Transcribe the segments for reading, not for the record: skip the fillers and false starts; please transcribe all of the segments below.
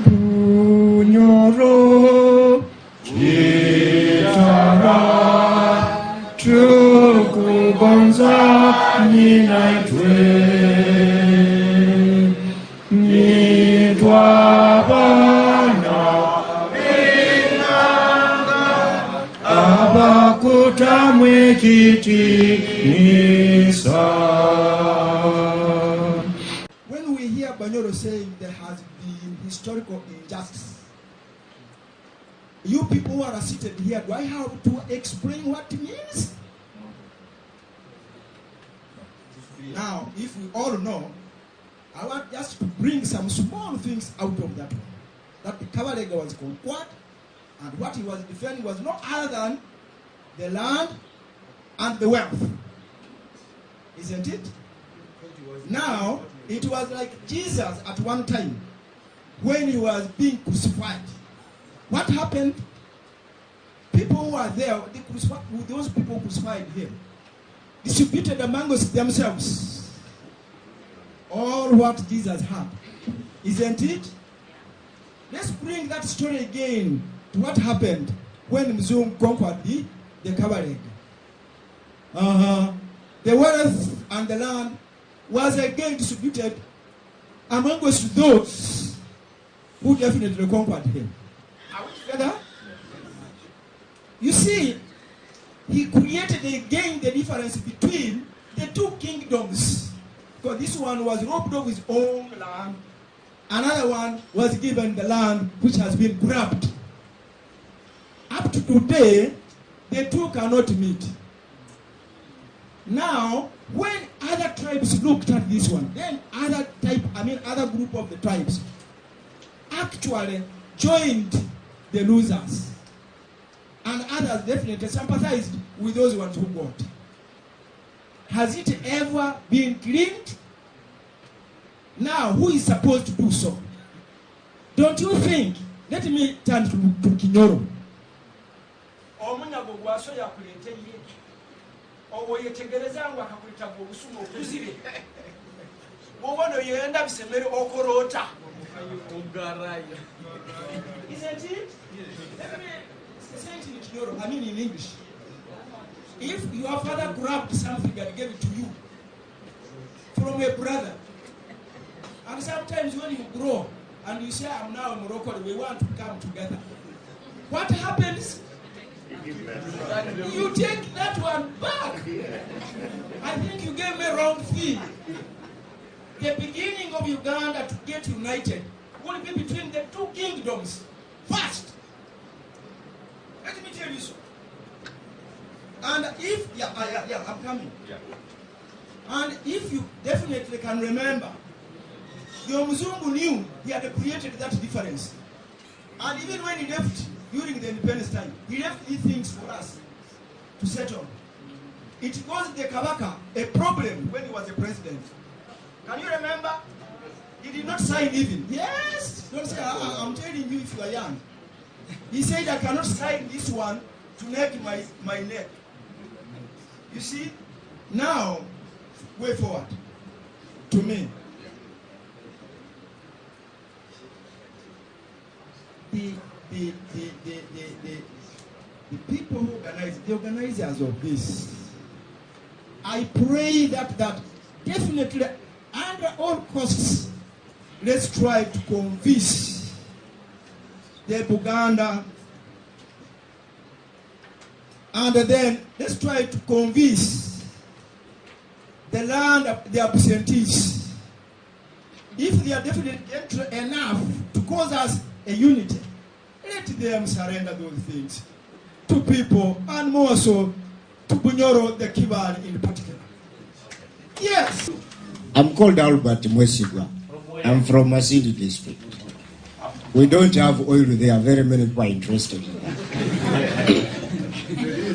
Bunyoro Chitara Chukugonza Ninaitwe Nitwabana Binanga Abakutamwe Kiti Nisa. When we hear Banyoro saying there has been historical injustice, you people who are seated here, do I have to explain what it means? Now, if we all know, I want just to bring some small things out of that one. That the Kabalega was conquered, and what he was defending was no other than the land and the wealth. Isn't it? Now, it was like Jesus at one time when he was being crucified. What happened? People who were there, those people who crucified him, distributed among themselves all what Jesus had. Isn't it? Let's bring that story again to what happened when Mzungu conquered the Kabarega. The wealth and the land was again distributed among those who definitely conquered him. Are we together? You see, he created again the difference between the two kingdoms. Because this one was robbed of his own land, another one was given the land which has been grabbed. Up to today, the two cannot meet. Now, when other tribes looked at this one, then other group of the tribes actually joined the losers. And others definitely sympathized with those ones who got. Has it ever been cleaned? Now, who is supposed to do so? Don't you think? Let me turn to Kinyoro. Isn't it? Let me say it in Kinyoro, I mean in English. If your father grabbed something and gave it to you from a brother, and sometimes when you grow and you say, I'm now in Morocco, we want to come together, what happens? You take that one back. I think you gave me wrong thing. The beginning of Uganda to get united will be between the two kingdoms first. Let me tell you so. And if, I'm coming. Yeah. And if you definitely can remember, the Mzungu knew he had created that difference. And even when he left during the independence time, he left these things for us to settle. It caused the Kabaka a problem when he was a president. Can you remember? He did not sign even. Yes! Don't say, I'm telling you if you are young. He said, I cannot sign this one to neck my neck. You see? Now, way forward. To me. The people who organize, the organizers of this, I pray that definitely under all costs, let's try to convince the Buganda, and then let's try to convince the land of the absentees. If they are definitely enough to cause us a unity, let them surrender those things to people, and more so to Bunyoro, the Kibali in particular. Yes. I'm called Albert Mwesigwa. I'm from Masindi district. We don't have oil there. Very many people are interested in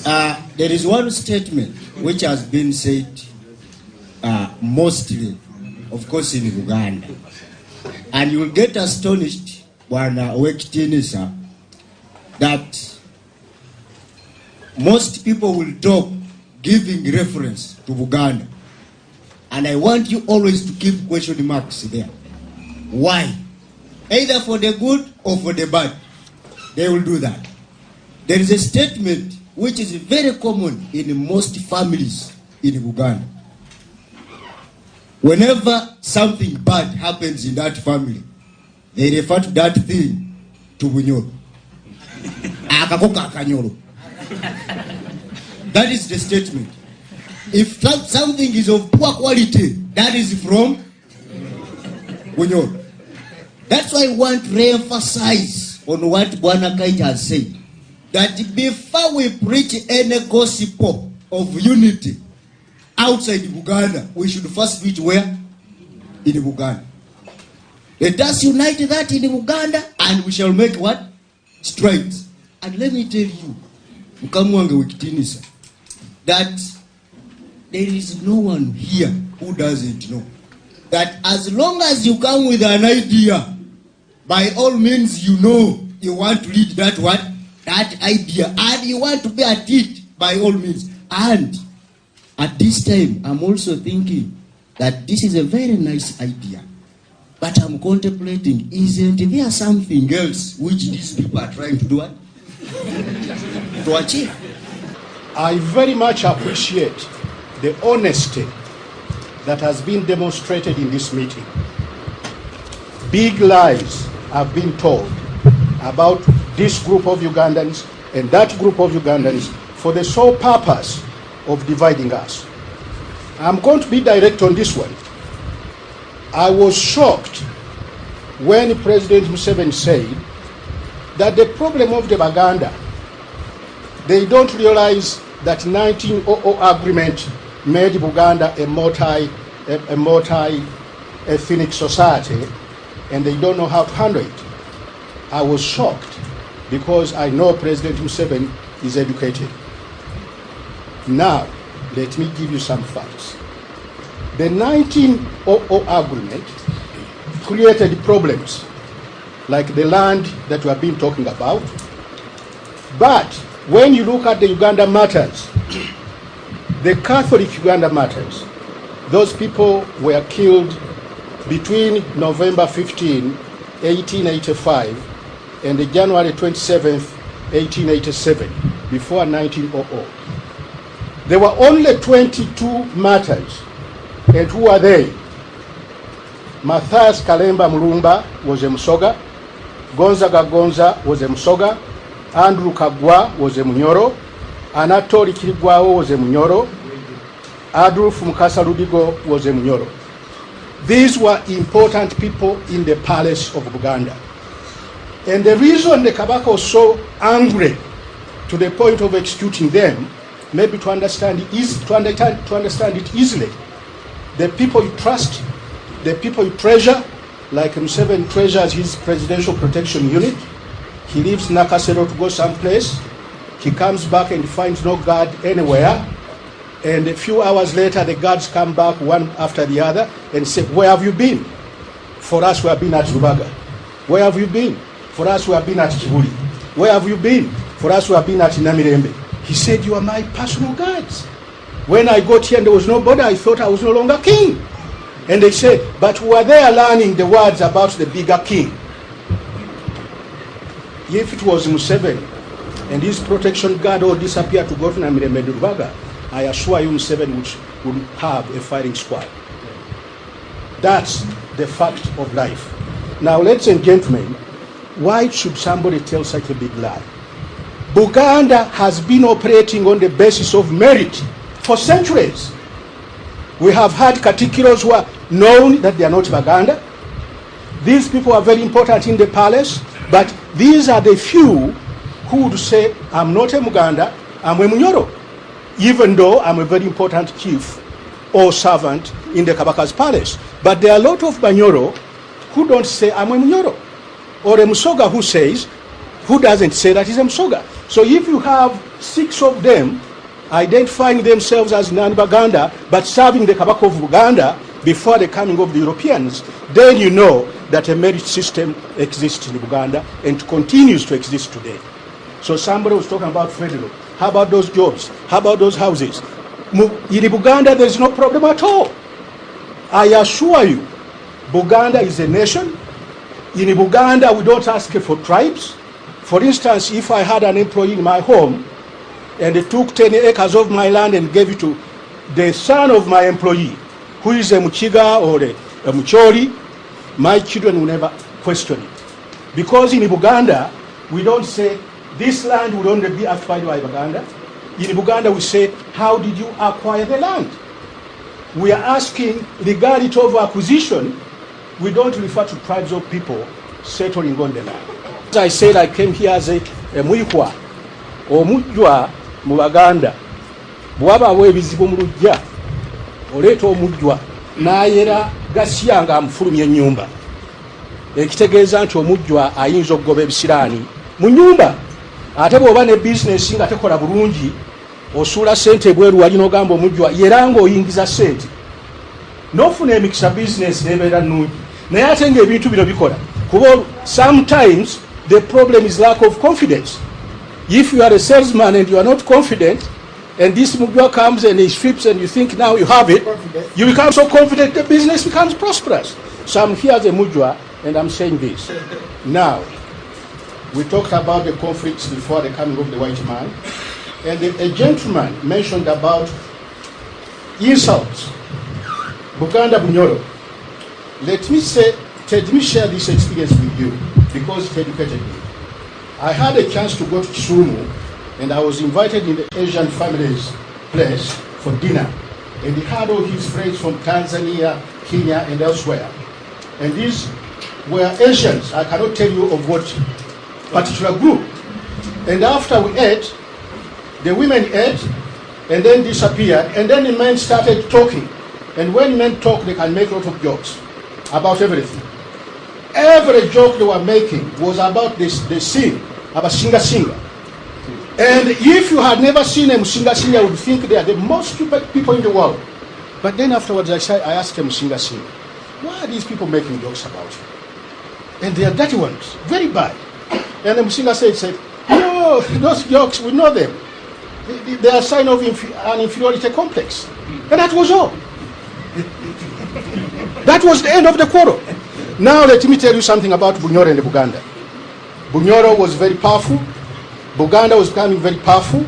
that. There is one statement which has been said mostly, of course, in Uganda. And you will get astonished when Wekitinisa that most people will talk giving reference to Uganda. And I want you always to keep question marks there. Why? either for the good or for the bad. They will do that. There is a statement which is very common in most families in Uganda. Whenever something bad happens in that family, they refer to that thing to bunyoro. Akakoka akanyoro. That is the statement. If something is of poor quality, that is from bunyoro. That's why I want to re-emphasize on what Bwana Kaita has said. That before we preach any gospel of unity outside Uganda, we should first preach where? In Uganda. Let us unite that in Uganda and we shall make what? Strides. And let me tell you, Mkamwange Wikitinisa, that there is no one here who doesn't know that as long as you come with an idea, by all means you know you want to lead that what? That idea, and you want to be at it by all means. And at this time, I'm also thinking that this is a very nice idea. But I'm contemplating, isn't there something else which these people are trying to do what? To achieve? I very much appreciate the honesty that has been demonstrated in this meeting. Big lies have been told about this group of Ugandans and that group of Ugandans for the sole purpose of dividing us. I'm going to be direct on this one. I was shocked when President Museveni said that the problem of the Baganda, they don't realize that 1900 agreement made Uganda a multi-ethnic society, and they don't know how to handle it. I was shocked because I know President Museveni is educated. Now, let me give you some facts. The 1900 agreement created problems like the land that we have been talking about. But when you look at the Uganda matters, the Catholic Uganda matters, those people were killed between November 15, 1885 and January 27, 1887, before 1900. There were only 22 martyrs. And who are they? Matthias Kalemba Mulumba was a Musoga, Gonzaga Gonza was a Musoga, Andrew Kagwa was a Munyoro, Anatoli Kirigwao was a Munyoro, Adolf Mukasa Ludigo was a Munyoro. These were important people in the palace of Uganda. And the reason the Kabaka was so angry to the point of executing them, maybe to understand it easily, the people you trust, the people you treasure, like Museveni treasures his presidential protection unit. He leaves Nakasero to go someplace. He comes back and finds no guard anywhere. And a few hours later, the guards come back one after the other and say, where have you been? For us, we have been at Rubaga. Where have you been? For us, we have been at Kibuli. Where have you been? For us, we have been at Namirembe. He said, you are my personal guards. When I got here and there was nobody, I thought I was no longer king. And they said, but we were there learning the words about the bigger king. If it was Museveni and his protection guard all disappeared to go to Namirembe and Rubaga, I assure you Museveni would have a firing squad. That's the fact of life. Now, ladies and gentlemen, why should somebody tell such a big lie? Buganda has been operating on the basis of merit for centuries. We have had Katikiros who are known that they are not Baganda. These people are very important in the palace, but these are the few who would say, I'm not a Muganda, I'm a Munyoro, even though I'm a very important chief or servant in the Kabaka's palace. But there are a lot of Banyoro who don't say, I'm a Munyoro, or a Musoga who doesn't say that he's a Musoga. So if you have 6 of them identifying themselves as non-Baganda, but serving the Kabaka of Uganda before the coming of the Europeans, then you know that a merit system exists in Uganda and continues to exist today. So somebody was talking about federal. How about those jobs? How about those houses? In Uganda, there's no problem at all. I assure you, Buganda is a nation. In Uganda, we don't ask for tribes. For instance, if I had an employee in my home and they took 10 acres of my land and gave it to the son of my employee, who is a Muchiga or a Muchori, my children will never question it. Because in Uganda, we don't say, this land will only be occupied by Uganda. In Uganda, we say, how did you acquire the land? We are asking legality of acquisition. We don't refer to tribes of people settling on the land. As I said, I came here as a Muikwa, or Mujwa, Mubaganda. Bwaba webizibu mulujja, oleeta omujjwa, n'ayera gasiya ng'amufulumya ennyumba. Ekitegeeza nti omujjwa ayinza okugoba ebisiraani mu nnyumba. Ate bw'oba ne bizinesi nga tekola bulungi, osuula ssente ebweru wali n'ogamba omujjwa era ng'oyingiza ssente. N'ofuna emikisa bizinesi n'ebeera nnungi. Naye ate ng'ebintu bino bikola. Kuba sometimes the problem is lack of confidence. If you are a salesman and you are not confident, and this mujwa comes and he flips and you think now you have it, you become so confident the business becomes prosperous. So I'm here as a mujwa and I'm saying this. Now, we talked about the conflicts before the coming of the white man, and a gentleman mentioned about insults. Buganda Bunyoro. Let me share this experience with you because it educated me. I had a chance to go to Kisumu, and I was invited in the Asian family's place for dinner. And he had all his friends from Tanzania, Kenya, and elsewhere. And these were Asians. I cannot tell you of what particular group. And after we ate, the women ate and then disappeared. And then the men started talking. And when men talk, they can make a lot of jokes about everything. Every joke they were making was about the scene, about singer. And if you had never seen them singer, you would think they are the most stupid people in the world. But then afterwards, I asked them singer, why are these people making jokes about you? And they are dirty ones, very bad. And the singer said, no, those jokes, we know them. They are a sign of an inferiority complex. And that was all. That was the end of the quarrel. Now let me tell you something about Bunyoro and Buganda. Bunyoro was very powerful. Buganda was becoming very powerful.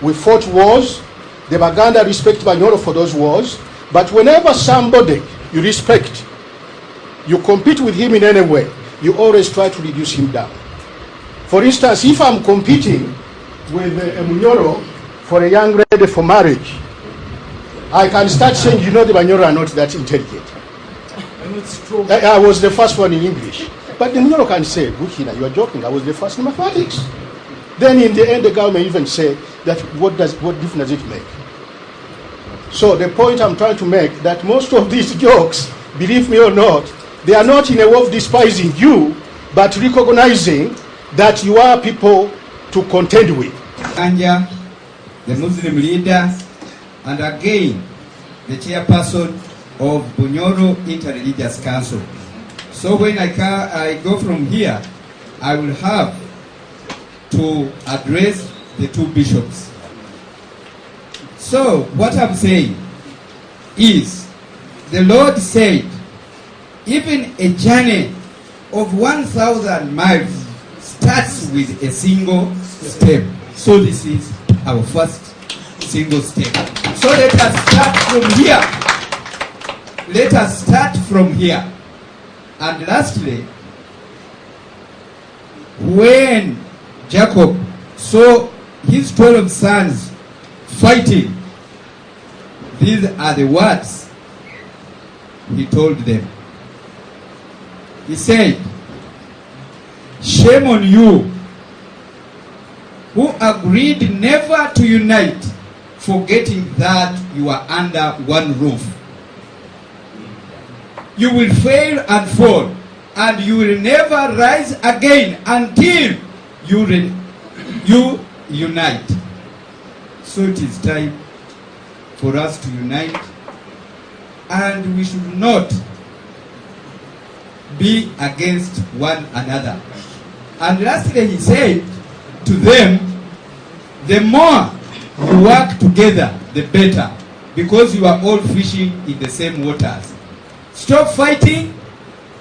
We fought wars. The Baganda respected Bunyoro for those wars. But whenever somebody you respect, you compete with him in any way, you always try to reduce him down. For instance, if I'm competing with a Bunyoro for a young lady for marriage, I can start saying, you know, the Bunyoro are not that intelligent. I was the first one in English. But the Bunyoro can say, Bukina, you are joking, I was the first in mathematics. Then in the end, the guy may even say that what difference does it make? So the point I'm trying to make, that most of these jokes, believe me or not, they are not in a way of despising you, but recognizing that you are people to contend with. Anja, the Muslim leader, and again, the chairperson of Bunyoro Interreligious Council. So when I go from here, I will have to address the two bishops. So what I'm saying is, the Lord said, even a journey of 1,000 miles starts with a single step. So this is our first single step. So let us start from here. Let us start from here. And lastly, when Jacob saw his 12 sons fighting, these are the words he told them. He said, shame on you who agreed never to unite, forgetting that you are under one roof. You will fail and fall, and you will never rise again until you unite. So it is time for us to unite, and we should not be against one another. And lastly, he said to them, the more you work together, the better, because you are all fishing in the same waters. Stop fighting,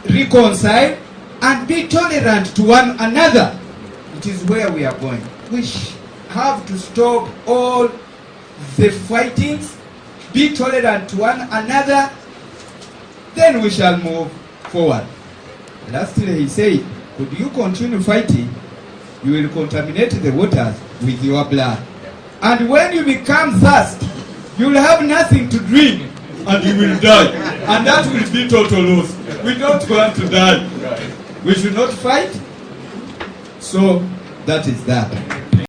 reconcile, and be tolerant to one another. It is where we are going. We have to stop all the fightings, be tolerant to one another, then we shall move forward. Lastly, he said, could you continue fighting, you will contaminate the waters with your blood. And when you become thirsty, you will have nothing to drink and you will die. And that will be total loss. We don't want to die. We should not fight. So that is that.